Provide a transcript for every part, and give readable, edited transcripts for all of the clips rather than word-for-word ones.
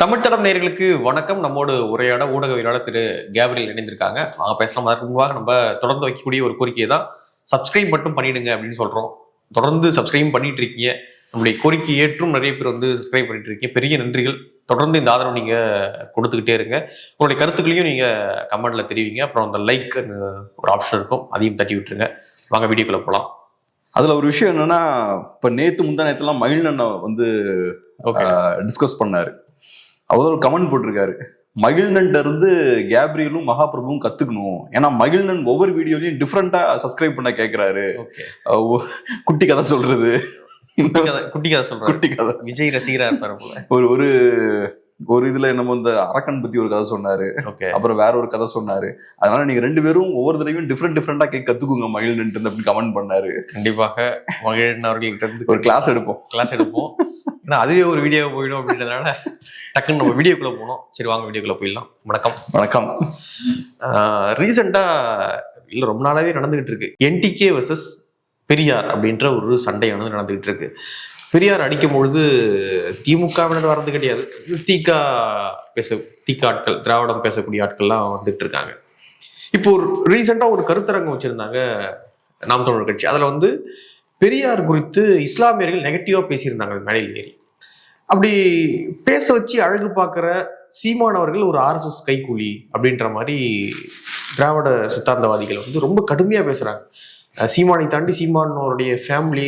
தமிழ் தடம் நேயர்களுக்கு வணக்கம். நம்மோடு உரையாட ஊடகவியலாளர் திரு கேப்ரியல் இணைந்திருக்காங்க. பேசலாம். அதற்கு முன்பாக நம்ம தொடர்ந்து வைக்கக்கூடிய ஒரு கோரிக்கையை தான் சப்ஸ்கிரைப் மட்டும் பண்ணிடுங்க அப்படின்னு சொல்றோம். தொடர்ந்து சப்ஸ்கிரைப் பண்ணிட்டு இருக்கீங்க. நம்முடைய கோரிக்கை ஏற்றும் நிறைய பேர் சப்ஸ்கிரைப் பண்ணிட்டு இருக்கீங்க. பெரிய நன்றிகள். தொடர்ந்து இந்த ஆதரவு நீங்க கொடுத்துக்கிட்டே இருங்க. உங்களுடைய கருத்துக்களையும் நீங்க கமெண்ட்ல தெரிவிங்க. அப்புறம் அந்த லைக் ஒரு ஆப்ஷன் இருக்கும், அதையும் தட்டி விட்டுருங்க. வாங்க வீடியோக்குள்ள போகலாம். அதுல ஒரு விஷயம் என்னன்னா, இப்ப முந்தா நேரத்துலாம் மகிழ்நன் டிஸ்கஸ் பண்ணாரு. அவர் ஒரு கமெண்ட் போட்டிருக்காரு, மகிழ்நன் இருந்து கேப்ரியலும் மகாபிரபுவும் கத்துக்கணும். ஏன்னா மகிழ்நன் ஒவ்வொரு வீடியோலையும் டிஃப்ரெண்டா சப்ஸ்கிரைப் பண்ண கேட்கிறாரு. குட்டி கதை சொல்றது, குட்டி கதை சொல்ற, குட்டி கதை விஜய் ரசிகரா இருப்பாரு. ஒரு ஒரு இதுல நம்ம இந்த அரக்கன் பத்தி ஒரு கதை சொன்னாரு. அப்புறம் வேற ஒரு கதை சொன்னாரு. அதனால நீங்க ரெண்டு பேரும் ஒவ்வொரு தடவையும் டிஃப்ரெண்டா கத்துக்குங்க மகிழ்நன் அப்படின்னு கமெண்ட் பண்ணாரு. கண்டிப்பாக மகிழ்நன் அவர்கள்ட்ட இருந்து ஒரு கிளாஸ் எடுப்போம். ஏன்னா அதுவே ஒரு வீடியோ போயிடும் அப்படின்றதுனால டக்குன்னு நம்ம வீடியோக்குள்ள போனோம். சரி, வாங்க வீடியோக்குள்ள போயிடலாம். வணக்கம். ரீசெண்டா இல்ல ரொம்ப நாளாவே நடந்துகிட்டு இருக்கு என்டிகே வர்சஸ் பெரியார் அப்படின்ற ஒரு சண்டை நடந்துகிட்டு இருக்கு. பெரியார் அடிக்கும் பொழுது திமுகவினர் வர்றது கிடையாது, தீக்கா ஆட்கள், திராவிடம் பேசக்கூடிய ஆட்கள்லாம் வந்துட்டு இருக்காங்க. இப்போ ஒரு ரீசெண்டா ஒரு கருத்தரங்கம் வச்சிருந்தாங்க நாம் தமிழர் கட்சி. அதுல பெரியார் குறித்து இஸ்லாமியர்கள் நெகட்டிவா பேசியிருந்தாங்க மேடையில் ஏறி. அப்படி பேச வச்சு அழகு பார்க்குற சீமான் அவர்கள் ஒரு RSS கைக்கூலி அப்படின்ற மாதிரி திராவிட சித்தாந்தவாதிகள் ரொம்ப கடுமையா பேசுறாங்க. சீமானை தாண்டி சீமானோருடைய ஃபேமிலி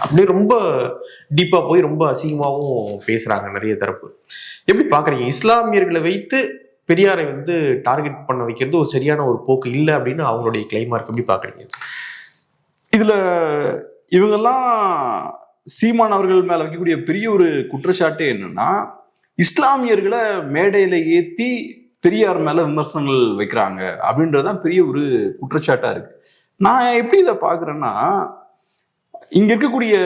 அப்படியே ரொம்ப டீப்பா போய் ரொம்ப அசிங்கமாகவும் பேசுறாங்க நிறைய தரப்பு. எப்படி பாக்குறீங்க? இஸ்லாமியர்களை வைத்து பெரியாரை டார்கெட் பண்ண வைக்கிறது ஒரு சரியான ஒரு போக்கு இல்லை அப்படின்னு அவங்களுடைய கிளைமா இருக்கு. எப்படி பாக்குறீங்க? இதுல இவங்கெல்லாம் சீமான் அவர்கள் மேல வைக்கக்கூடிய பெரிய ஒரு குற்றச்சாட்டு என்னன்னா, இஸ்லாமியர்களை மேடையில ஏத்தி பெரியார் மேல விமர்சனங்கள் வைக்கிறாங்க அப்படின்றதுதான் பெரிய ஒரு குற்றச்சாட்டா இருக்கு. நான் எப்படி இதை பாக்குறேன்னா, இங்க இருக்கக்கூடிய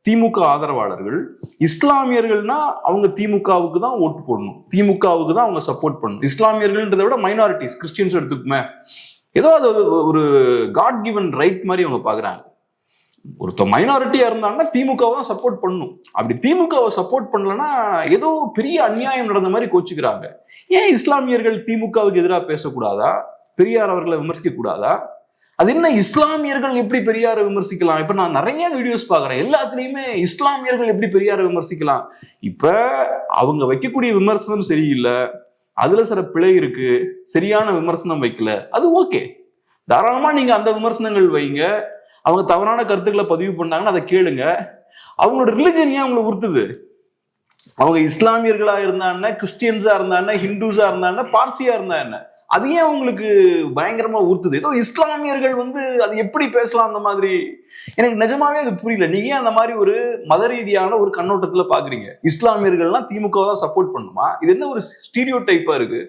திமுக ஆதரவாளர்கள் இஸ்லாமியர்கள்னா அவங்க திமுகவுக்கு தான் ஓட்டு போடணும், திமுகவுக்கு தான் அவங்க சப்போர்ட் பண்ணணும். இஸ்லாமியர்கள்ன்றதை விட மைனாரிட்டிஸ், கிறிஸ்டியன்ஸ் எடுத்துக்குமே, ஏதோ அது ஒரு காட் கிவன் ரைட் மாதிரி அவங்க பாக்குறாங்க. ஒருத்த மைனாரிட்டியா இருந்தாங்கன்னா திமுகவை தான் சப்போர்ட் பண்ணணும். அப்படி திமுகவை சப்போர்ட் பண்ணலன்னா ஏதோ பெரிய அநியாயம் நடந்த மாதிரி கோச்சுக்கிறாங்க. ஏன் இஸ்லாமியர்கள் திமுகவுக்கு எதிராக பேசக்கூடாதா? பெரியார் அவர்களை விமர்சிக்க கூடாதா? அது என்ன, இஸ்லாமியர்கள் எப்படி பெரியாரை விமர்சிக்கலாம்? இப்ப நான் நிறைய வீடியோஸ் பாக்குறேன், எல்லாத்துலயுமே இஸ்லாமியர்கள் எப்படி பெரியாரை விமர்சிக்கலாம். இப்ப அவங்க வைக்கக்கூடிய விமர்சனம் சரியில்லை, அதுல சில பிழை இருக்கு, சரியான விமர்சனம் வைக்கல, அது ஓகே, தாராளமா நீங்க அந்த விமர்சனங்கள் வைங்க. அவங்க தவறான கருத்துக்களை பதிவு பண்ணாங்கன்னா அதை கேளுங்க. அவங்களோட ரிலிஜன் ஏன் அவங்களை உறுத்துது? அவங்க இஸ்லாமியர்களா இருந்தா என்ன, கிறிஸ்டியன்ஸா இருந்தா என்ன, ஹிந்துஸா இருந்தா என்ன, பார்சியா இருந்தா என்ன, அது ஏன் அவங்களுக்கு பயங்கரமா உறுத்துது? ஏதோ இஸ்லாமியர்கள் அது எப்படி பேசலாம் அந்த மாதிரி? எனக்கு நிஜமாவே அது புரியல. நீங்க ஏன் அந்த மாதிரி ஒரு மத ரீதியான ஒரு கண்ணோட்டத்துல பாக்குறீங்க? இஸ்லாமியர்கள்லாம் திமுக தான் சப்போர்ட் பண்ணுமா? இது என்ன ஒரு ஸ்டீரியோ டைப்பா இருக்கு?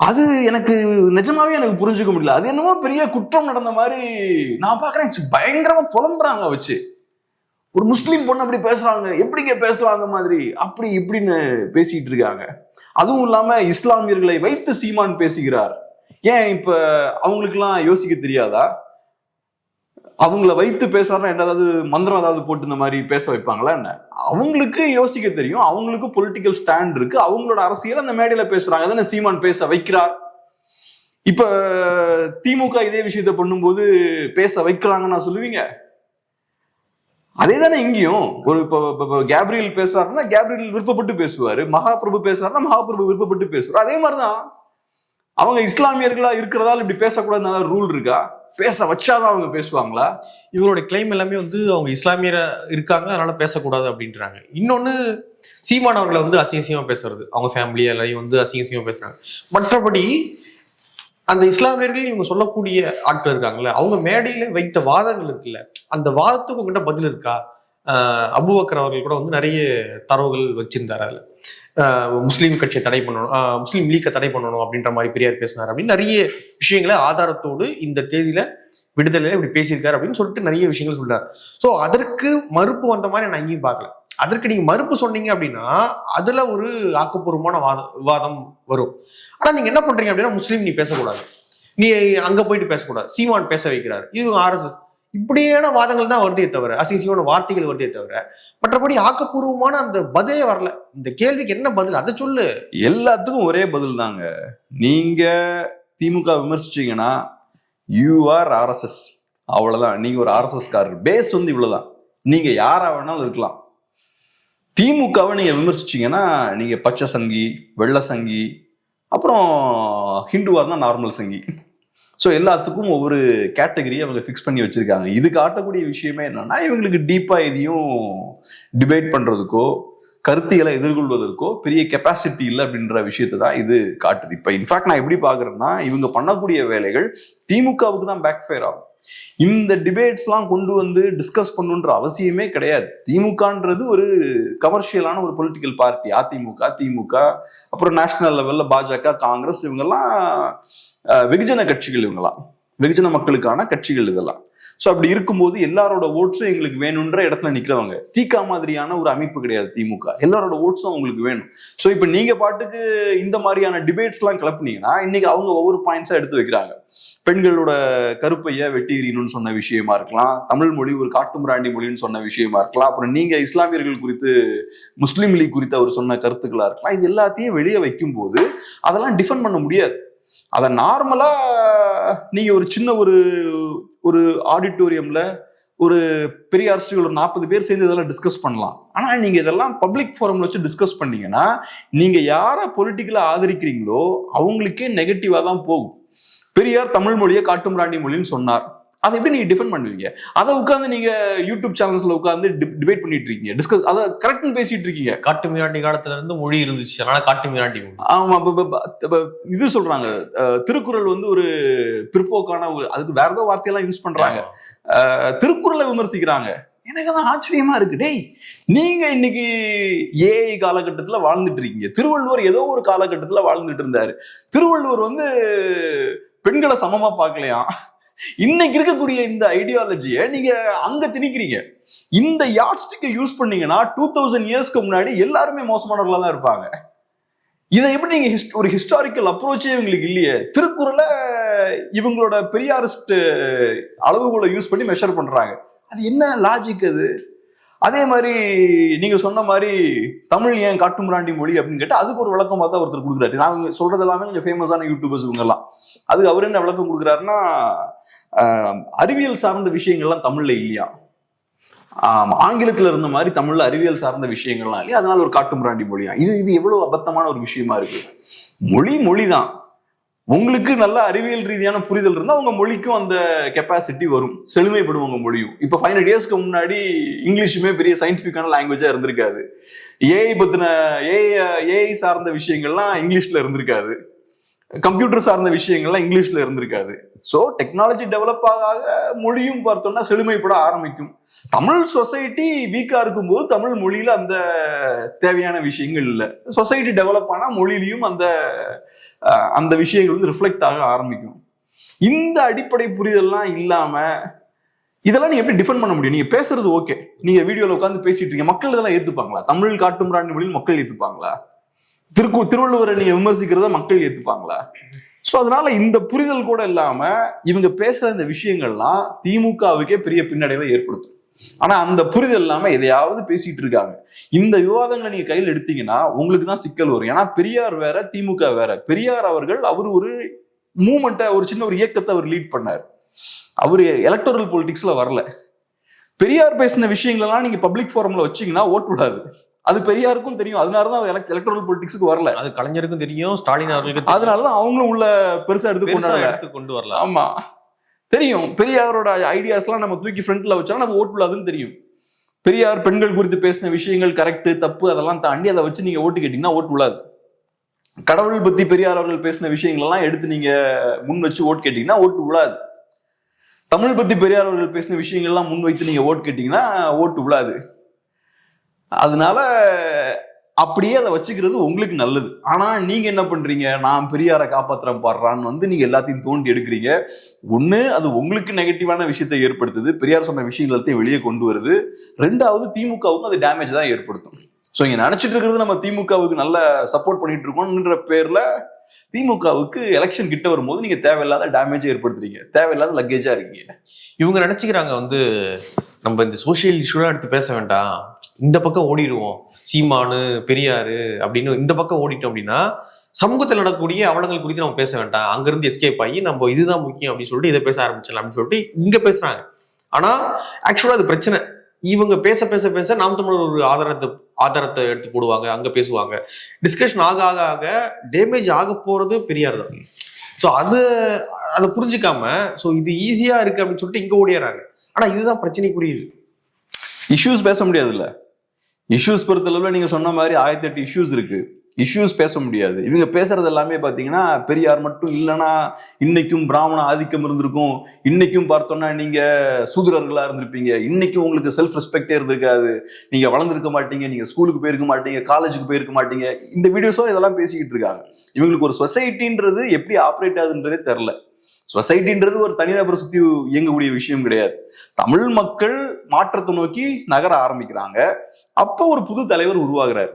அது எனக்கு நிஜமாவே எனக்கு புரிஞ்சுக்க முடியல. அது என்னமோ பெரிய குற்றம் நடந்த மாதிரி நான் பாக்குறேன். பயங்கரமா புலம்புறாங்க வச்சு. ஒரு முஸ்லீம் பொண்ணு அப்படி பேசுறாங்க, எப்படிங்க பேசலாம் அந்த மாதிரி, அப்படி இப்படின்னு பேசிட்டு இருக்காங்க. அதுவும் இல்லாம இஸ்லாமியர்களை வைத்து சீமான் பேசுகிறார். ஏன் இப்ப அவங்களுக்கு எல்லாம் யோசிக்க தெரியாதா? அவங்கள வைத்து பேசுறாருன்னா ஏதாவது மந்திரம் ஏதாவது போட்டு இந்த மாதிரி பேச வைப்பாங்களா என்ன? அவங்களுக்கு யோசிக்க தெரியும், அவங்களுக்கு பொலிட்டிக்கல் ஸ்டாண்ட் இருக்கு, அவங்களோட அரசியல் அந்த மேடையில பேசுறாங்க. அதான சீமான் பேச வைக்கிறார். இப்ப திமுக இதே விஷயத்த பண்ணும்போது பேச வைக்கிறாங்கன்னு நான் சொல்லுவீங்க? அதே தானே இங்கேயும். ஒரு இப்போ கேப்ரியல் பேசுறாருன்னா கேப்ரியல் விருப்பப்பட்டு பேசுவாரு, மகாபிரபு பேசுறாருன்னா மகாபிரபு விருப்பப்பட்டு பேசுவார். அதே மாதிரிதான் அவங்க இஸ்லாமியர்களா இருக்கிறதால இப்படி பேசக்கூடாதுன்னு ரூல் இருக்கா? பேச வச்சாதான் அவங்க பேசுவாங்களா? இவங்களுடைய கிளைம் எல்லாமே அவங்க இஸ்லாமியர இருக்காங்க அதனால பேசக்கூடாது அப்படின்றாங்க. இன்னொன்னு, சீமான் அவர்களை அசிங்கமா பேசுறது, அவங்க ஃபேமிலி எல்லாரையும் அசிங்கமா பேசுறாங்க. மற்றபடி அந்த இஸ்லாமியர்கள் இவங்க சொல்லக்கூடிய ஆட்கள் இருக்காங்கல்ல, அவங்க மேடையில வைத்த வாதங்கள் இருக்குல்ல, அந்த வாதத்துக்கு உங்ககிட்ட பதில் இருக்கா? அபூபக்கர் அவர்கள் கூட நிறைய தரவுகள் வச்சிருந்தாரு. அதுல முஸ்லீம் கட்சியை தடை பண்ணணும், முஸ்லீம் லீக்கை தடை பண்ணணும் அப்படின்ற மாதிரி பெரியார் பேசினார் அப்படின்னு நிறைய விஷயங்களை ஆதாரத்தோடு இந்த தேதியில விடுதலையில இப்படி பேசியிருக்காரு அப்படின்னு சொல்லிட்டு நிறைய விஷயங்கள் சொல்றாரு. ஸோ அதற்கு மறுப்பு வந்த மாதிரி நான் எங்கேயும் பார்க்கல. அதற்கு நீங்க மறுப்பு சொன்னீங்க அப்படின்னா அதுல ஒரு ஆக்கப்பூர்வமான விவாதம் வரும். ஆனா நீங்க என்ன பண்றீங்க அப்படின்னா, முஸ்லீம் நீ பேசக்கூடாது, நீ அங்க போயிட்டு பேசக்கூடாது, சீமான் பேச வைக்கிறாரு, இது RSS. இப்படியான வாதங்கள் தான் வருதே தவிர, அசிங்கமான வார்த்தைகள் வருதே தவிர, மற்றபடி ஆக்கப்பூர்வமான அந்த பதிலே வரல. இந்த கேள்விக்கு என்ன பதில், அதை சொல்லு. எல்லாத்துக்கும் ஒரே பதில் தாங்க. நீங்க திமுக விமர்சிச்சீங்கன்னா யூ ஆர் RSS, அவ்வளவுதான். நீங்க ஒரு RSS காரர். பேஸ் வந்து இவ்வளவுதான். நீங்க யாரா வேணாலும் இருக்கலாம். திமுகவை நீங்க விமர்சிச்சீங்கன்னா நீங்க பச்சை சங்கி, வெள்ளை சங்கி, அப்புறம் ஹிந்துவா இருந்தா நார்மல் சங்கி. ஸோ எல்லாத்துக்கும் ஒவ்வொரு கேட்டகரியை அவங்க ஃபிக்ஸ் பண்ணி வச்சிருக்காங்க. இது காட்டக்கூடிய விஷயமே என்னன்னா, இவங்களுக்கு டீப்பா எதையும் டிபேட் பண்றதுக்கோ கருத்திகளை எதிர்கொள்வதற்கோ பெரிய கெப்பாசிட்டி இல்லை அப்படின்ற விஷயத்தை தான் இது காட்டுது. இப்போ இன்ஃபேக்ட் நான் எப்படி பாக்குறேன்னா, இவங்க பண்ணக்கூடிய வேலைகள் திமுகவுக்கு தான் பேக் ஃபயர் ஆகும். இந்த டிபேட்ஸ்லாம் கொண்டு வந்து டிஸ்கஸ் பண்ணுன்ற அவசியமே கிடையாது. திமுகன்றது ஒரு கமர்ஷியலான ஒரு பொலிட்டிக்கல் பார்ட்டி. அதிமுக, திமுக, அப்புறம் நேஷனல் லெவல்ல பாஜக, காங்கிரஸ், இவங்கெல்லாம் வெகுஜன கட்சிகள், இவங்கெல்லாம் வெகுஜன மக்களுக்கான கட்சிகள் இதெல்லாம். ஸோ அப்படி இருக்கும்போது எல்லாரோட ஓட்ஸும் எங்களுக்கு வேணுன்ற இடத்துல நிக்கிறவங்க. தீகா மாதிரியான ஒரு அமைப்பு கிடையாது திமுக. எல்லாரோட ஓட்ஸும் அவங்களுக்கு வேணும். ஸோ இப்போ நீங்க பாட்டுக்கு இந்த மாதிரியான டிபேட்ஸ் எல்லாம் கிளப்புனீங்கன்னா இன்னைக்கு அவங்க ஒவ்வொரு பாயிண்ட்ஸா எடுத்து வைக்கிறாங்க. பெண்களோட கருப்பைய வெட்டி எறியணும்னு சொன்ன விஷயமா இருக்கலாம், தமிழ் மொழி ஒரு காட்டுமிராண்டி மொழின்னு சொன்ன விஷயமா இருக்கலாம், அப்புறம் நீங்க இஸ்லாமியர்கள் குறித்து, முஸ்லீம் லீக் குறித்து அவர் சொன்ன கருத்துக்களா இருக்கலாம். இது எல்லாத்தையும் வெளியே வைக்கும் போது அதெல்லாம் டிஃபெண்ட் பண்ண முடியாது. அதை நார்மலா நீங்க ஒரு சின்ன ஒரு ஆடிட்டோரியம்ல ஒரு பெரிய அரசுகள் ஒரு 40 பேர் சேர்ந்து இதெல்லாம் டிஸ்கஸ் பண்ணலாம். ஆனா நீங்க இதெல்லாம் பப்ளிக் ஃபோரம்ல வச்சு டிஸ்கஸ் பண்ணீங்கன்னா நீங்க யாரை பொலிட்டிக்கலா ஆதரிக்கிறீங்களோ அவங்களுக்கே நெகட்டிவா தான் போகும். பெரியார் தமிழ் மொழியை காட்டுமிராண்டி மொழின்னு சொன்னார். அதை எப்படி நீங்க டிஃபெண்ட் பண்ணுவீங்க? அதை உட்காந்து நீங்க யூடியூப் சேனல்ஸ்ல உட்காந்து டிபேட் பண்ணிட்டு இருக்கீங்க, டிஸ்கஸ், அதை கரெக்ட்னு பேசிட்டு இருக்கீங்க. காட்டு மிராண்டி காலத்துல இருந்து மொழி இருந்துச்சு, அதனால காட்டு மிராண்டி. ஆமா, இது சொல்றாங்க திருக்குறள் வந்து ஒரு பிற்போக்கான ஒரு, அதுக்கு வேற ஏதோ வார்த்தையெல்லாம் யூஸ் பண்றாங்க. திருக்குறளை விமர்சிக்கிறாங்க. எனக்கு தான் ஆச்சரியமா இருக்கு. டேய், நீங்க இன்னைக்கு ஏஐ காலகட்டத்துல வாழ்ந்துட்டு இருக்கீங்க. திருவள்ளுவர் ஏதோ ஒரு காலகட்டத்துல வாழ்ந்துட்டு இருந்தாரு. திருவள்ளுவர் வந்து பெண்களை சமமா பார்க்கலையா? இன்னைக்கு இருக்கக்கூடிய இந்த ஐடியாலஜியை நீங்க அங்க திணிக்கிறீங்க. இந்த யாட்ஸ்டிக்கை யூஸ் பண்ணீங்கன்னா 2000 இயர்ஸ்க்கு முன்னாடி எல்லாருமே மோசமானவர்களா தான் இருப்பாங்க. இதை எப்படி நீங்க ஒரு ஹிஸ்டாரிக்கல் அப்ரோச்சே இவங்களுக்கு இல்லையே. திருக்குறளை இவங்களோட பெரியாரிஸ்ட் அளவுகளை யூஸ் பண்ணி மெஷர் பண்றாங்க. அது என்ன லாஜிக் அது? அதே மாதிரி நீங்க சொன்ன மாதிரி தமிழ் ஏன் காட்டுமிராண்டி மொழி அப்படின்னு கேட்டா அதுக்கு ஒரு விளக்கம் தான் ஒருத்தர் கொடுக்குறாரு. நாங்க சொல்றது எல்லாமே கொஞ்சம் ஃபேமஸான யூடியூபர்ஸ் இவங்கெல்லாம். அதுக்கு அவர் என்ன விளக்கம் கொடுக்குறாருன்னா, அறிவியல் சார்ந்த விஷயங்கள்லாம் தமிழ்ல இல்லையா, ஆங்கிலத்துல இருந்த மாதிரி தமிழ்ல அறிவியல் சார்ந்த விஷயங்கள்லாம் இல்லையா, அதனால ஒரு காட்டுமிராண்டி மொழியா? இது எவ்வளவு அபத்தமான ஒரு விஷயமா இருக்கு. மொழிதான். உங்களுக்கு நல்ல அறிவியல் ரீதியான புரிதல் இருந்தா உங்க மொழிக்கும் அந்த கெப்பாசிட்டி வரும், செழுமைப்படும் உங்க மொழியும். இப்ப 500 இயர்ஸ்க்கு முன்னாடி இங்கிலீஷுமே பெரிய சயின்டிபிக்கான லாங்குவேஜா இருந்திருக்காது. ஏஐ சார்ந்த விஷயங்கள்லாம் இங்கிலீஷ்ல இருந்திருக்காது. கம்ப்யூட்டர் சார்ந்த விஷயங்கள்லாம் இங்கிலீஷ்ல இருந்திருக்காது. ஸோ டெக்னாலஜி டெவலப் ஆக மொழியும் பார்த்தோம்னா செழுமைப்பட ஆரம்பிக்கும். தமிழ் சொசைட்டி வீக்கா இருக்கும்போது தமிழ் மொழியில அந்த தேவையான விஷயங்கள் இல்லை. சொசைட்டி டெவலப் ஆனா மொழியிலையும் அந்த விஷயங்கள் வந்து ரிஃப்ளெக்ட் ஆக ஆரம்பிக்கும். இந்த அடிப்படை புரிதல்லாம் இல்லாம இதெல்லாம் நீங்க எப்படி டிஃபெண்ட் பண்ண முடியும்? நீங்க பேசுறது ஓகே, நீங்க வீடியோல உட்காந்து பேசிட்டு இருக்கீங்க, மக்கள் இதெல்லாம் ஏத்துப்பாங்களா? தமிழ் காட்டுமிராண்டி மொழியில் மக்கள் ஏத்துப்பாங்களா? திருவள்ளுவரை நீங்க விமர்சிக்கிறத மக்கள் ஏத்துப்பாங்களா? சோ அதனால இந்த புரிதல் கூட இல்லாம இவங்க பேசுற இந்த விஷயங்கள்லாம் திமுகவுக்கே பெரிய பின்னடைவை ஏற்படுத்தும். ஆனா அந்த புரிதல் இல்லாம எதையாவது பேசிட்டு இருக்காங்க. இந்த விவாதங்களை நீங்க கையில் எடுத்தீங்கன்னா உங்களுக்கு தான் சிக்கல் வரும். ஏன்னா பெரியார் வேற, திமுக வேற. பெரியார் அவர் ஒரு மூமெண்ட்டை, ஒரு சின்ன ஒரு இயக்கத்தை அவர் லீட் பண்ணார். அவரு எலக்டோரல் பொலிட்டிக்ஸ்ல வரல. பெரியார் பேசின விஷயங்கள் எல்லாம் நீங்க பப்ளிக் ஃபோரம்ல வச்சீங்கன்னா ஓட்டு விடாது. அது பெரியாருக்கும் தெரியும். அதனாலதான் அவர் எலக்டோரல் பொலிட்டிக்ஸ்க்கு வரல. அது கலைஞருக்கும் தெரியும், ஸ்டாலின் அவர்களுக்கு. அதனாலதான் அவங்களும் உள்ள பெருசா எடுத்து கொண்டு வரல. ஆமா, தெரியும். பெரியாரோட ஐடியாஸ் எல்லாம் நம்ம தூக்கி ஃப்ரண்ட்ல வச்சோம்னா நம்ம ஓட்டு விடாதுன்னு தெரியும். பெரியார் பெண்கள் குறித்து பேசின விஷயங்கள் கரெக்ட் தப்பு அதெல்லாம் தாண்டி அதை வச்சு நீங்க ஓட்டு கேட்டீங்கன்னா ஓட்டு விடாது. கடவுள் பத்தி பெரியார் அவர்கள் பேசின விஷயங்கள் எல்லாம் எடுத்து நீங்க முன் வச்சு ஓட்டு கேட்டீங்கன்னா ஓட்டு விடாது. தமிழ் பத்தி பெரியார் அவர்கள் பேசின விஷயங்கள்லாம் முன் வைத்து நீங்க ஓட்டு கேட்டீங்கன்னா ஓட்டு விடாது. அதனால அப்படியே அதை வச்சுக்கிறது உங்களுக்கு நல்லது. ஆனா நீங்க என்ன பண்றீங்க? நான் பெரியாரை காப்பாத்துறேன் பாடுறான்னு வந்து நீங்க எல்லாத்தையும் தோண்டி எடுக்கிறீங்க. ஒண்ணு, அது உங்களுக்கு நெகட்டிவான விஷயத்தை ஏற்படுத்துது, பெரியார் சொன்ன விஷயங்கள் எல்லாத்தையும் வெளியே கொண்டு வருது. ரெண்டாவது, திமுகவுக்கும் அது டேமேஜ் தான் ஏற்படுத்தும். ஸோ இங்க நினைச்சிட்டு இருக்கிறது நம்ம திமுகவுக்கு நல்ல சப்போர்ட் பண்ணிட்டு இருக்கோம்ன்ற பேர்ல திமுகவுக்கு எலெக்ஷன் கிட்ட வரும்போது நீங்க தேவையில்லாத டேமேஜ் ஏற்படுத்துறீங்க, தேவையில்லாத லக்கேஜா இருக்கீங்க. இவங்க நினைச்சுக்கிறாங்க வந்து நம்ம இந்த சோசியல் இஷ்யூலாம் எடுத்து பேச வேண்டாம், இந்த பக்கம் ஓடிடுவோம், சீமானு பெரியாரு அப்படின்னு இந்த பக்கம் ஓடிட்டோம் அப்படின்னா சமூகத்தில் நடக்கக்கூடிய அவலங்கள் குறித்து நம்ம பேச வேண்டாம், அங்கிருந்து எஸ்கேப் ஆகி நம்ம இதுதான் முக்கியம் அப்படின்னு சொல்லிட்டு இதை பேச ஆரம்பிச்சிடலாம் அப்படின்னு சொல்லிட்டு இங்க பேசுறாங்க. ஆனா ஆக்சுவலா அது பிரச்சனை. இவங்க பேச பேச பேச நாம் தமிழர் ஒரு ஆதாரத்தை எடுத்து போடுவாங்க, அங்க பேசுவாங்க. டிஸ்கஷன் ஆக ஆக ஆக டேமேஜ் ஆக போறது பெரியார் தான். ஸோ அதை புரிஞ்சுக்காம ஸோ இது ஈஸியா இருக்கு அப்படின்னு சொல்லிட்டு இங்க ஓடிடுறாங்க. ஆனா இதுதான் பிரச்சனைக்குரியது. இஷ்யூஸ் பேச முடியாது இல்ல. இஷ்யூஸ் பொறுத்தளவுல நீங்க சொன்ன மாதிரி 1008 இஷ்யூஸ் இருக்கு. இஷ்யூஸ் பேச முடியாது. இவங்க பேசுறது எல்லாமே பாத்தீங்கன்னா பெரியார் மட்டும் இல்லைன்னா இன்னைக்கும் பிராமண ஆதிக்கம் இருந்திருக்கும், இன்னைக்கும் பார்த்தோம்னா நீங்க சூத்திரர்களா இருந்திருப்பீங்க, இன்னைக்கும் உங்களுக்கு செல்ஃப் ரெஸ்பெக்டே இருந்திருக்காது, நீங்க வளர்ந்துருக்க மாட்டீங்க, நீங்க ஸ்கூலுக்கு போயிருக்க மாட்டீங்க, காலேஜுக்கு போயிருக்க மாட்டீங்க. இந்த வீடியோஸும் இதெல்லாம் பேசிக்கிட்டு இருக்காங்க. இவங்களுக்கு ஒரு சொசைட்டின்றது எப்படி ஆப்ரேட் ஆகுதுன்றதே தெரில. சொசைட்டின்றது ஒரு தனிநபர் சுத்தி இயங்கக்கூடிய விஷயம் கிடையாது. தமிழ் மக்கள் மாற்றத்தை நோக்கி நகர ஆரம்பிக்கிறாங்க. அப்போ ஒரு புது தலைவர் உருவாகிறார்.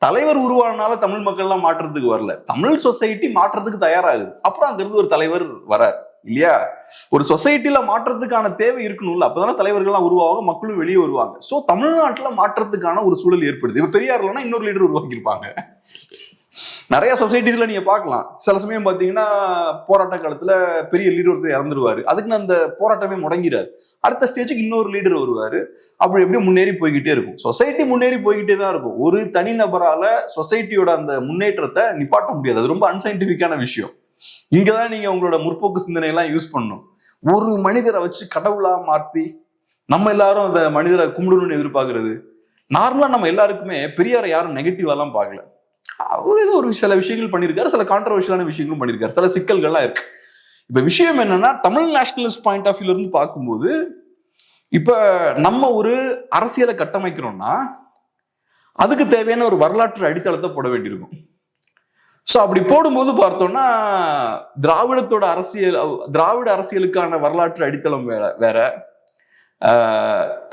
தலைவர் உருவானால தமிழ் மக்கள் எல்லாம் மாற்றத்துக்கு வரல, தமிழ் சொசைட்டி மாற்றத்துக்கு தயாராகுது. அப்புறம் அங்கிருந்து ஒரு தலைவர் வரார் இல்லையா? ஒரு சொசைட்டில மாற்றத்துக்கான தேவை இருக்கணும்ல, அப்பதானே தலைவர்கள்லாம் உருவாவாங்க, மக்களும் வெளியே வருவாங்க. சோ தமிழ்நாட்டுல மாற்றத்துக்கான ஒரு சூழல் ஏற்படுது. இப்ப பெரியார் இல்லைன்னா இன்னொரு லீடர் உருவாக்கியிருப்பாங்க. நிறைய சொசைட்டிஸ்ல நீங்க பார்க்கலாம். சில சமயம் பாத்தீங்கன்னா போராட்ட காலத்துல பெரிய லீடர் ஒருத்தர் இறந்துருவாரு, அதுக்குன்னு அந்த போராட்டமே முடங்கிறாரு. அடுத்த ஸ்டேஜுக்கு இன்னொரு லீடர் வருவாரு. அப்படி எப்படி முன்னேறி போய்கிட்டே இருக்கும். சொசைட்டி முன்னேறி போய்கிட்டே தான் இருக்கும். ஒரு தனிநபரால சொசைட்டியோட அந்த முன்னேற்றத்தை நிப்பாட்ட முடியாது. அது ரொம்ப அன்சைன்டிபிக்கான விஷயம். இங்கதான் நீங்க உங்களோட முற்போக்கு சிந்தனை எல்லாம் யூஸ் பண்ணணும். ஒரு மனிதரை வச்சு கடவுளா மாத்தி நம்ம எல்லாரும் அந்த மனிதரை கும்பிடணும்னு எதிர்பார்க்கறது. நார்மலா நம்ம எல்லாருக்குமே பெரியாரை யாரும் நெகட்டிவாலாம் பார்க்கல. அவர் ஏதோ ஒரு சில விஷயங்கள் பண்ணியிருக்காரு, சில கான்ட்ரவர்ஷியலான விஷயங்களும் பண்ணியிருக்காரு, சில சிக்கல்கள்லாம் இருக்கு. இப்ப விஷயம் என்னன்னா, தமிழ் நேஷனலிஸ்ட் பாயிண்ட் ஆஃப் வியூல இருந்து பார்க்கும்போது இப்ப நம்ம ஒரு அரசியலை கட்டமைக்கிறோம்னா அதுக்கு தேவையான ஒரு வரலாற்று அடித்தளத்தை போட வேண்டியிருக்கும். ஸோ அப்படி போடும்போது பார்த்தோம்னா திராவிட அரசியலுக்கான வரலாற்று அடித்தளம் வேற,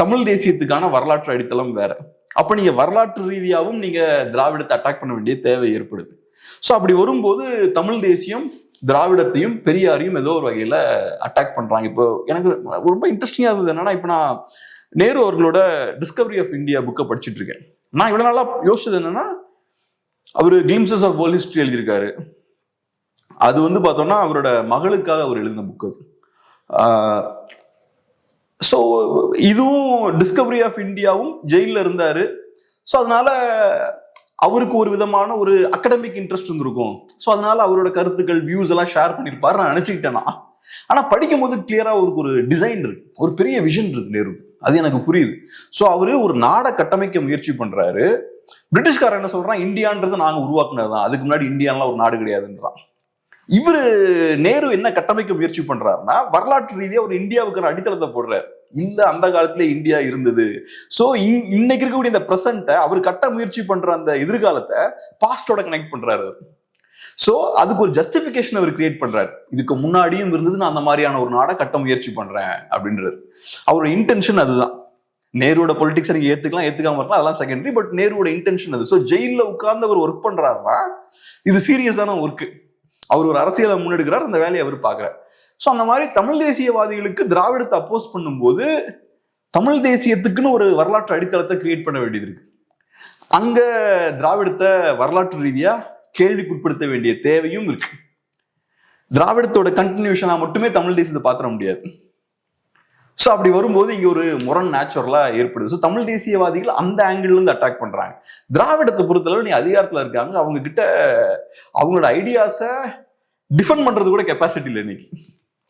தமிழ் தேசியத்துக்கான வரலாற்று அடித்தளம் வேற. அப்ப நீங்க வரலாற்று ரீதியாகவும் நீங்க திராவிடத்தை அட்டாக் பண்ண வேண்டிய தேவை ஏற்படுது. ஸோ அப்படி வரும்போது தமிழ் தேசியம் திராவிடத்தையும் பெரியாரையும் ஏதோ ஒரு வகையில அட்டாக் பண்றாங்க. இப்போ எனக்கு ரொம்ப இன்ட்ரெஸ்டிங்கா இருந்தது என்னன்னா, இப்போ நான் நேரு அவர்களோட டிஸ்கவரி ஆஃப் இந்தியா புக்கை படிச்சுட்டு இருக்கேன். நான் இவ்வளவு நாளா யோசிச்சது என்னன்னா, அவரு கிளிம்சஸ் ஆஃப் வேர்ல்ட் ஹிஸ்டரி எழுதியிருக்காரு. அது வந்து பார்த்தோம்னா அவரோட மகளுக்காக அவர் எழுதின புக் அது. ஸோ இதுவும் டிஸ்கவரி ஆஃப் இந்தியாவும் ஜெயிலில் இருந்தாரு. ஸோ அதனால அவருக்கு ஒரு விதமான ஒரு அகடமிக் இன்ட்ரெஸ்ட் இருந்திருக்கும். ஸோ அதனால அவரோட கருத்துக்கள் வியூஸ் எல்லாம் ஷேர் பண்ணியிருப்பாரு நான் நினைச்சுக்கிட்டேன்னா. ஆனா படிக்கும் போது கிளியரா அவருக்கு ஒரு டிசைன் இருக்கு, ஒரு பெரிய விஷன் இருக்கு நேரு. அது எனக்கு புரியுது. ஸோ அவரு ஒரு நாடை கட்டமைக்க முயற்சி பண்றாரு. பிரிட்டிஷ்காரன் என்ன சொல்றான், இந்தியான்றது நாங்க உருவாக்குனதுதான், அதுக்கு முன்னாடி இந்தியான்லாம் ஒரு நாடு கிடையாதுன்றான். இவரு நேரு என்ன கட்டமைக்க முயற்சி பண்றாருன்னா, வரலாற்று ரீதியா ஒரு இந்தியாவுக்கான அடித்தளத்தை போடுறாரு. இல்ல அந்த காலத்துல இந்தியா இருந்தது. சோ இன்னைக்கு இருக்கக்கூடிய இந்த பிரசன்ட்டை அவர் கட்ட முயற்சி பண்ற அந்த எதிர்காலத்தை பாஸ்டோட கனெக்ட் பண்றாரு. சோ அதுக்கு ஒரு ஜஸ்டிபிகேஷன் அவர் கிரியேட் பண்றாரு. இதுக்கு முன்னாடியும் இருந்தது, நான் அந்த மாதிரியான ஒரு நாடை கட்ட முயற்சி பண்றேன் அப்படின்றது அவரோட இன்டென்ஷன். அதுதான் நேருவோட பொலிட்டிக்ஸ் நீங்க ஏத்துக்கலாம், ஏத்துக்காம இருக்கலாம், அதெல்லாம் செகண்டரி. பட் நேருவோட இன்டென்ஷன் அது. ஸோ ஜெயில உட்கார்ந்து அவர் ஒர்க் பண்றாருன்னா இது சீரியஸான ஒர்க். அவர் ஒரு அரசியலை முன்னெடுக்கிறார், அந்த வேலையை அவர் பார்க்கிறார். ஸோ அந்த மாதிரி தமிழ் தேசியவாதிகளுக்கு திராவிடத்தை அப்போஸ் பண்ணும்போது தமிழ் தேசியத்துக்குன்னு ஒரு வரலாற்று அடித்தளத்தை கிரியேட் பண்ண வேண்டியது இருக்கு. அங்க திராவிடத்தை வரலாற்று ரீதியா கேள்விக்குட்படுத்த வேண்டிய தேவையும் இருக்கு. திராவிடத்தோட கண்டினியூஷனா மட்டுமே தமிழ் தேசியத்தை பாத்திர முடியாது. ஸோ அப்படி வரும்போது இங்க ஒரு முரண் நேச்சுரலா ஏற்படுது. ஸோ தமிழ் தேசியவாதிகள் அந்த ஆங்கிள் இருந்து அட்டாக் பண்றாங்க. திராவிடத்தை பொறுத்தளவு நீ அதிகாரத்துல இருக்காங்க, அவங்க கிட்ட அவங்களோட ஐடியாஸை டிஃபெண்ட் பண்றது கூட கெப்பாசிட்டி இல்லை.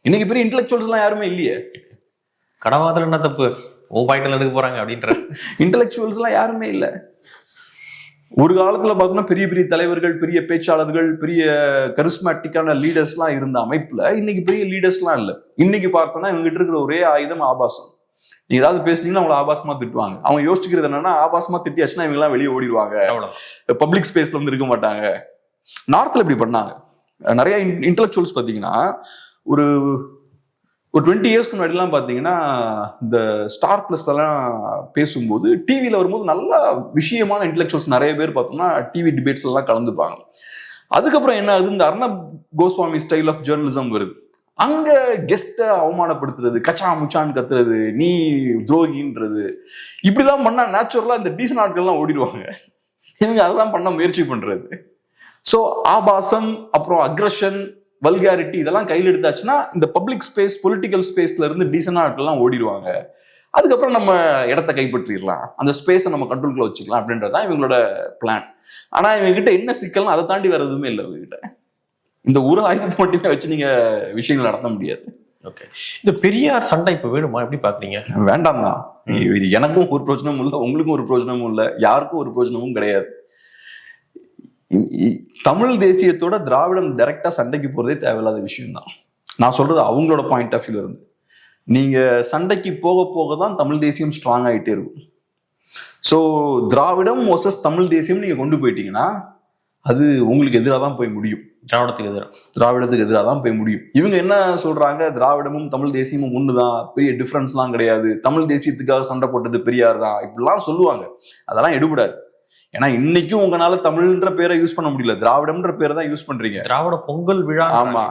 இன்னைக்கு பெரிய இன்டெலெக்சுவல்ஸ் எல்லாம் யாருமே இல்லையே. கடவாதல என்ன தப்பு, ஓ பாயிண்ட்ல எடுக்க போறாங்க அப்படின்ற இன்டெலெக்சுவல்ஸ் எல்லாம் யாருமே இல்லை. ஒரு காலத்துல பார்த்தோம்னா பெரிய பெரிய தலைவர்கள், பெரிய பேச்சாளர்கள், பெரிய கரிஸ்மேட்டிக்கான லீடர்ஸ் எல்லாம் இருந்த அமைப்புல இன்னைக்கு பெரிய லீடர்ஸ் எல்லாம் இல்லை. இன்னைக்கு பார்த்தோம்னா இவங்க கிட்ட இருக்கிற ஒரே ஆயுதம் ஆபாசம். நீங்க ஏதாவது பேசுனீங்கன்னா அவங்களை ஆபாசமா திட்டுவாங்க. அவங்க யோசிச்சுக்கிறது என்னன்னா, ஆபாசமா திட்டியாச்சுன்னா இவங்க எல்லாம் வெளியே ஓடிடுவாங்க, பப்ளிக் ஸ்பேஸ்ல வந்து இருக்க மாட்டாங்க. நார்த்ல இப்படி பண்ணாங்க. நிறைய இன்டெலெக்சுவல்ஸ் பாத்தீங்கன்னா ஒரு 20 இயர்ஸ்க்கு முன்னாடிலாம் பார்த்தீங்கன்னா இந்த ஸ்டார் பிளஸ்லாம் பேசும்போது டிவியில் வரும்போது நல்ல விஷயமான இன்டெலெக்சுவல்ஸ் நிறைய பேர் பார்த்தோம்னா டிவி டிபேட்ஸ்லாம் கலந்துப்பாங்க. அதுக்கப்புறம் என்ன ஆகுது, இந்த Arnab Goswami style of journalism வருது. அங்க கெஸ்ட்டை அவமானப்படுத்துறது, கச்சா முச்சான்னு கத்துறது, நீ துரோகின்றது, இப்படிலாம் பண்ணா நேச்சுரலா இந்த டீசன்ட் ஆட்கள்லாம் ஓடிடுவாங்க. இவங்க அதெல்லாம் பண்ண முயற்சி பண்றது. ஸோ ஆபாசம், அப்புறம் அக்ரஷன், வல்காரிட்டி இதெல்லாம் கையில் எடுத்தாச்சுன்னா இந்த பப்ளிக் ஸ்பேஸ், பொலிட்டிக்கல் ஸ்பேஸ்ல இருந்து டீசன்ட் ஆட்கள்லாம் ஓடிடுவாங்க. அதுக்கப்புறம் நம்ம இடத்த கைப்பற்றிடலாம், அந்த ஸ்பேஸை நம்ம கண்ட்ரோல்குள்ள வச்சுக்கலாம் அப்படின்றதான் இவங்களோட பிளான். ஆனா இவங்க கிட்ட என்ன சிக்கல்னா அதை தாண்டி வேற எதுவுமே இல்லை. இவங்ககிட்ட இந்த ஒரு ஆயுதத்தை மட்டுமே வச்சு நீங்க விஷயங்கள் நடத்த முடியாது. ஓகே, இந்த பெரியார் சண்டை இப்ப வேணுமா, எப்படி பாக்குறீங்க? வேண்டாம் தான். எனக்கும் ஒரு பிரயோஜனமும் இல்லை, உங்களுக்கும் ஒரு பிரயோஜனமும் இல்லை, யாருக்கும் ஒரு பிரயோஜனமும் கிடையாது. தமிழ் தேசியத்தோட திராவிடம் டைரக்டா சண்டைக்கு போறதே தேவையில்லாத விஷயம் தான். நான் சொல்றது அவங்களோட பாயிண்ட் ஆஃப் வியூல இருந்து. நீங்க சண்டைக்கு போக போக தான் தமிழ் தேசியம் ஸ்ட்ராங் ஆகிட்டே இருக்கும். ஸோ திராவிடம் வர்சஸ் தமிழ் தேசியம் நீங்க கொண்டு போயிட்டீங்கன்னா அது உங்களுக்கு எதிராக தான் போய் முடியும். திராவிடத்துக்கு எதிராக தான் போய் முடியும். இவங்க என்ன சொல்றாங்க, திராவிடமும் தமிழ் தேசியமும் ஒண்ணுதான், பெரிய டிஃபரன்ஸ்லாம் கிடையாது, தமிழ் தேசியத்துக்காக சண்டை போட்டது பெரியார் தான், இப்படிலாம் சொல்லுவாங்க. அதெல்லாம் எடுபடாது. ஏன்னா இன்னைக்கும் உங்களால தமிழ்ன்ற பேரை யூஸ் பண்ண முடியல, திராவிடம்ன்ற பேரை தான் யூஸ் பண்றீங்க. திராவிட பொங்கல் விழா. ஆமா,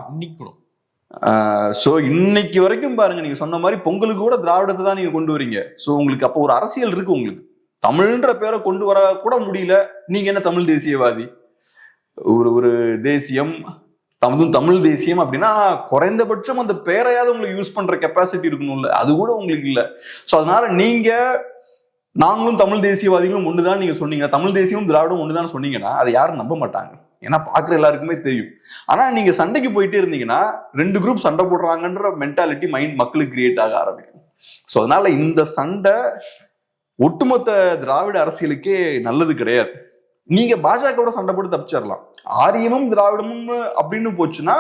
சோ இன்னைக்கு வரைக்கும் பாருங்க, நீங்க சொன்ன மாதிரி பொங்கலுக்கு கூட திராவிடத்தை தான் நீங்க கொண்டு வரீங்க. சோ உங்களுக்கு அப்போ ஒரு அரசியல் இருக்கு. உங்களுக்கு தமிழ்ன்ற பேரை கொண்டு வர கூட முடியல, நீங்க என்ன தமிழ் தேசியவாதி? ஒரு தேசியம், தமிழ் தேசியம் அப்படின்னா குறைந்தபட்சம் அந்த பேரையாவது உங்களுக்கு யூஸ் பண்ற கெப்பாசிட்டி இருக்கணும்ல, அது கூட உங்களுக்கு இல்லை. ஸோ அதனால நீங்க நாங்களும் தமிழ் தேசியவாதிகளும் ஒண்ணுதான் நீங்க சொன்னீங்க, தமிழ் தேசியமும் திராவிடம் ஒண்ணுதான் சொன்னீங்கன்னா அதை யாரும் நம்ப மாட்டாங்க. ஏன்னா பாக்குற எல்லாருக்குமே தெரியும். ஆனா நீங்க சண்டைக்கு போயிட்டே இருந்தீங்கன்னா ரெண்டு குரூப் சண்டை போடுறாங்கன்ற மென்டாலிட்டி மைண்ட் மக்களுக்கு கிரியேட் ஆக ஆரம்பிக்கும். ஸோ அதனால இந்த சண்டை ஒட்டுமொத்த திராவிட அரசியலுக்கே நல்லது கிடையாது. நீங்க பாஜகவோட சண்டை போட்டு தப்பிச்சிடலாம், ஆரியமும் திராவிடமும் அப்படின்னு போச்சுன்னா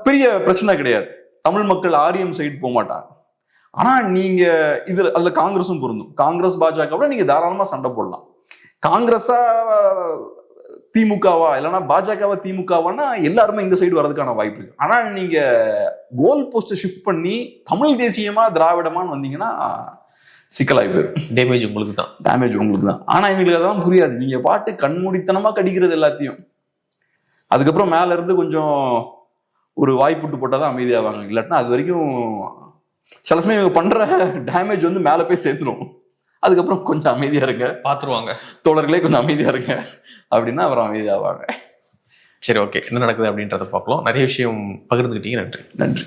பெரிய பிரச்சனை கிடையாது. தமிழ் மக்கள் ஆரியம் சைடு போக மாட்டாங்க. ஆனா நீங்க அதுல காங்கிரஸும் பொருந்தும். காங்கிரஸ் பாஜகவோட நீங்க தாராளமா சண்டை போடலாம். காங்கிரஸா திமுகவா இல்லைன்னா பாஜகவா திமுகவானா எல்லாருமே இந்த சைடு வர்றதுக்கான வாய்ப்பு இருக்கு. ஆனா நீங்க கோல் போஸ்ட் ஷிஃப்ட் பண்ணி தமிழ் தேசியமா திராவிடமான்னு வந்தீங்கன்னா சிக்கலாகி போயிடும். டேமேஜ் உங்களுக்கு தான். ஆனா இவங்களுக்கு அதெல்லாம் புரியாது. நீங்க பாட்டு கண்மூடித்தனமா கடிக்கிறது எல்லாத்தையும். அதுக்கப்புறம் மேல இருந்து கொஞ்சம் ஒரு வாய்ப்புட்டு போட்டாதான் அமைதியாவாங்க. இல்லாட்டினா அது வரைக்கும் சில சமயம் இவங்க பண்ற டேமேஜ் வந்து மேல போய் சேர்ந்துடும். அதுக்கப்புறம் கொஞ்சம் அமைதியா இருங்க, பாத்துருவாங்க தோழர்களே, கொஞ்சம் அமைதியா இருங்க அப்படின்னா அப்புறம் அமைதியாவாங்க. சரி, ஓகே, என்ன நடக்குது அப்படின்றத பார்க்கலாம். நிறைய விஷயம் பகிர்ந்துக்கிட்டீங்க. நன்றி.